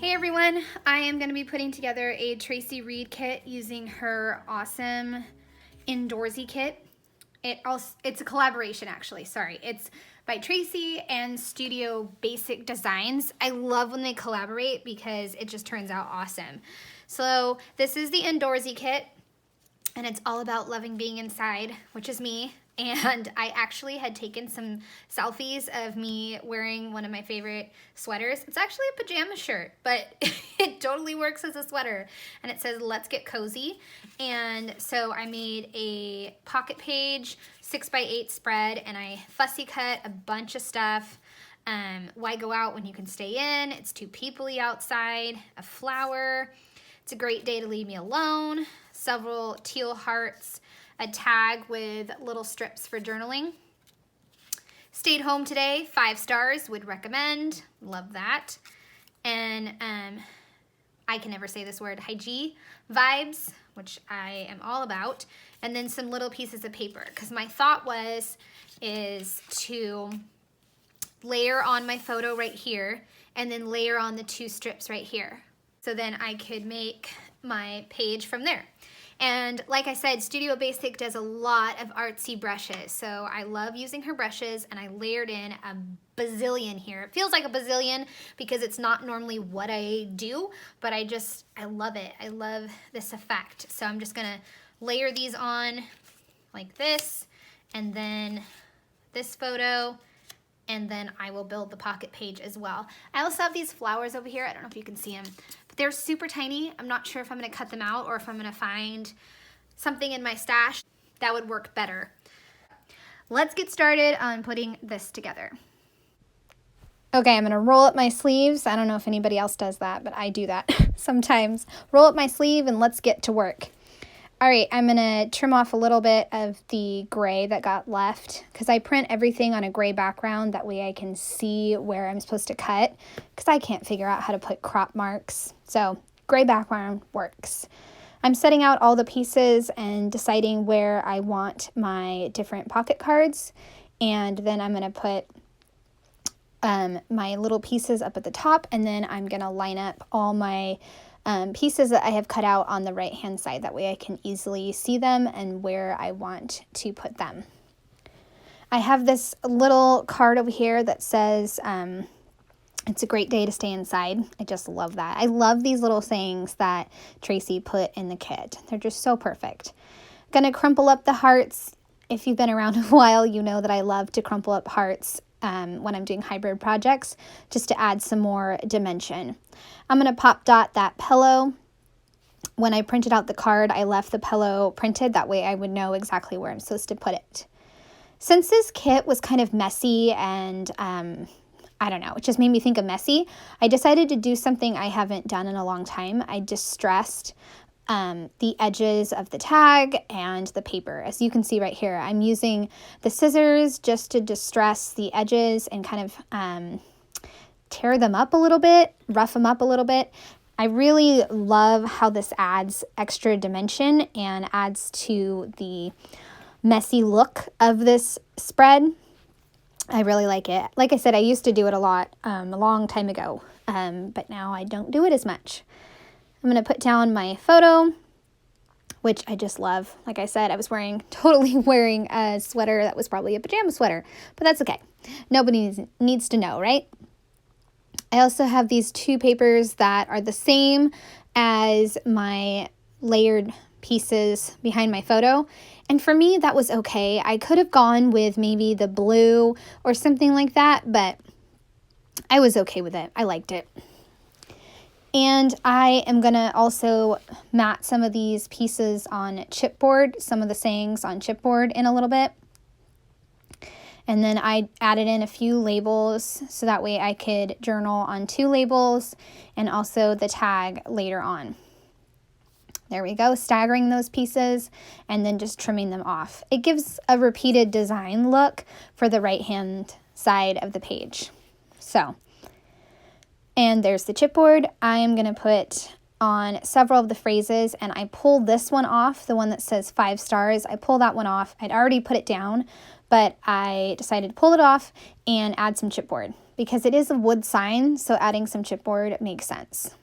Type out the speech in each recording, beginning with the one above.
Hey everyone, I am going to be putting together a Traci Reed kit using her awesome Indoorsy kit. It's a collaboration actually, sorry. It's by Traci and Studio Basic Designs. I love when they collaborate because it just turns out awesome. So this is the Indoorsy kit and it's all about loving being inside, which is me. And I actually had taken some selfies of me wearing one of my favorite sweaters. It's actually a pajama shirt, but it totally works as a sweater. And it says, "Let's get cozy." And so I made a pocket page, 6x8 spread, and I fussy cut a bunch of stuff. Why go out when you can stay in? It's too peoply outside. A flower. It's a great day to leave me alone. Several teal hearts. A tag with little strips for journaling. Stayed home today, 5 stars, would recommend. Love that. And I can never say this word, hygiene vibes, which I am all about. And then some little pieces of paper, because my thought is to layer on my photo right here and then layer on the 2 strips right here. So then I could make my page from there. And like I said, Studio Basic does a lot of artsy brushes. So I love using her brushes, and I layered in a bazillion here. It feels like a bazillion because it's not normally what I do, but I love it. I love this effect. So I'm just gonna layer these on like this, and then this photo, and then I will build the pocket page as well. I also have these flowers over here. I don't know if you can see them. They're super tiny. I'm not sure if I'm gonna cut them out or if I'm gonna find something in my stash that would work better. Let's get started on putting this together. Okay, I'm gonna roll up my sleeves. I don't know if anybody else does that, but I do that sometimes. Roll up my sleeve and let's get to work. All right, I'm gonna trim off a little bit of the gray that got left because I print everything on a gray background. That way I can see where I'm supposed to cut because I can't figure out how to put crop marks. So gray background works. I'm setting out all the pieces and deciding where I want my different pocket cards. And then I'm gonna put my little pieces up at the top, and then I'm gonna line up all my pieces that I have cut out on the right hand side. That way I can easily see them and where I want to put them. I have this little card over here that says it's a great day to stay inside. I just love that. I love these little sayings that Traci put in the kit. They're just so perfect. Gonna crumple up the hearts. If you've been around a while, you know that I love to crumple up hearts when I'm doing hybrid projects, just to add some more dimension. I'm going to pop dot that pillow. When I printed out the card, I left the pillow printed. That way I would know exactly where I'm supposed to put it. Since this kit was kind of messy and I don't know, it just made me think of messy, I decided to do something I haven't done in a long time. I distressed the edges of the tag and the paper. As you can see right here, I'm using the scissors just to distress the edges and kind of tear them up a little bit, rough them up a little bit. I really love how this adds extra dimension and adds to the messy look of this spread. I really like it. Like I said, I used to do it a lot a long time ago, but now I don't do it as much. I'm going to put down my photo, which I just love. Like I said, I was totally wearing a sweater that was probably a pajama sweater, but that's okay. Nobody needs to know, right? I also have these 2 papers that are the same as my layered pieces behind my photo. And for me, that was okay. I could have gone with maybe the blue or something like that, but I was okay with it. I liked it. And I am going to also mat some of these pieces on chipboard, some of the sayings on chipboard in a little bit. And then I added in a few labels so that way I could journal on 2 labels and also the tag later on. There we go, staggering those pieces and then just trimming them off. It gives a repeated design look for the right-hand side of the page. And there's the chipboard. I am going to put on several of the phrases, and I pulled this one off, the one that says 5 stars. I pulled that one off. I'd already put it down, but I decided to pull it off and add some chipboard. because it is a wood sign, so adding some chipboard makes sense.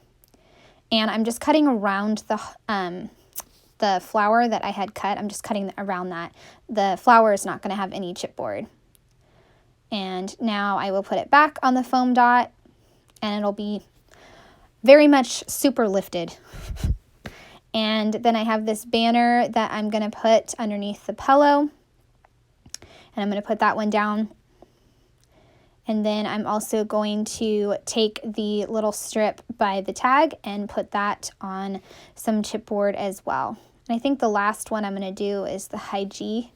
And I'm just cutting around the flower that I had cut. I'm just cutting around that. The flower is not going to have any chipboard. And now I will put it back on the foam dot, and it'll be very much super lifted. And then I have this banner that I'm going to put underneath the pillow, and I'm going to put that one down. And then I'm also going to take the little strip by the tag and put that on some chipboard as well. And I think the last one I'm going to do is the high G.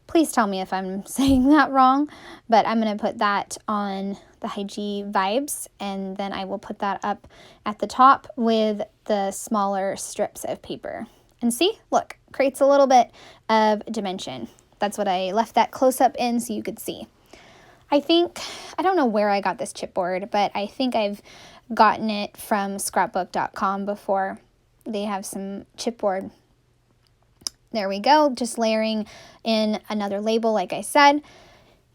Please tell me if I'm saying that wrong, but I'm going to put that on the high G vibes, and then I will put that up at the top with the smaller strips of paper. And see, look, creates a little bit of dimension. That's what I left that close up in so you could see. I don't know where I got this chipboard, but I think I've gotten it from scrapbook.com before. They have some chipboard. There we go, just layering in another label like I said.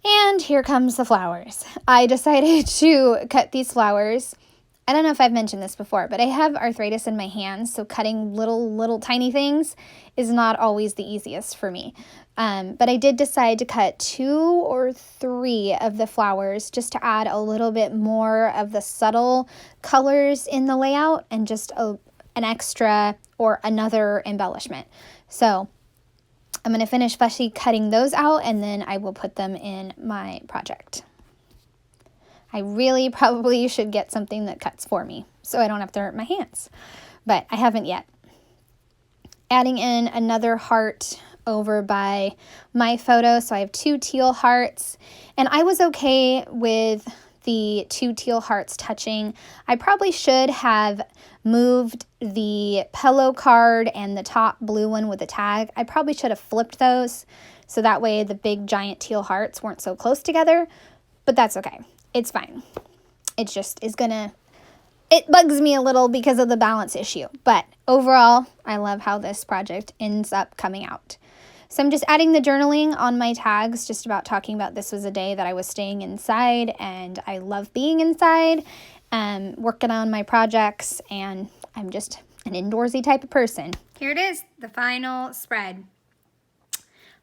And here comes the flowers. I decided to cut these flowers. I don't know if I've mentioned this before, but I have arthritis in my hands, so cutting little tiny things is not always the easiest for me. But I did decide to cut 2 or 3 of the flowers just to add a little bit more of the subtle colors in the layout and just an extra or another embellishment. So I'm going to finish fussy cutting those out, and then I will put them in my project. I really probably should get something that cuts for me so I don't have to hurt my hands, but I haven't yet. Adding in another heart over by my photo. So I have 2 teal hearts, and I was okay with the 2 teal hearts touching. I probably should have moved the pillow card and the top blue one with the tag. I probably should have flipped those so that way the big giant teal hearts weren't so close together, but that's okay. It's fine. It just is it bugs me a little because of the balance issue, but overall, I love how this project ends up coming out. So I'm just adding the journaling on my tags, just about talking about this was a day that I was staying inside, and I love being inside, working on my projects, and I'm just an indoorsy type of person. Here it is, the final spread.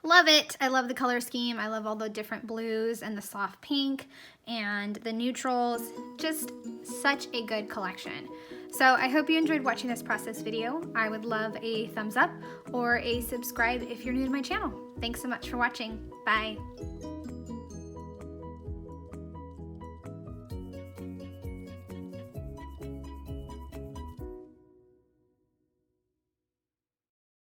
Love it. I love the color scheme. I love all the different blues and the soft pink and the neutrals. Just such a good collection. So I hope you enjoyed watching this process video. I would love a thumbs up or a subscribe if you're new to my channel. Thanks so much for watching. Bye.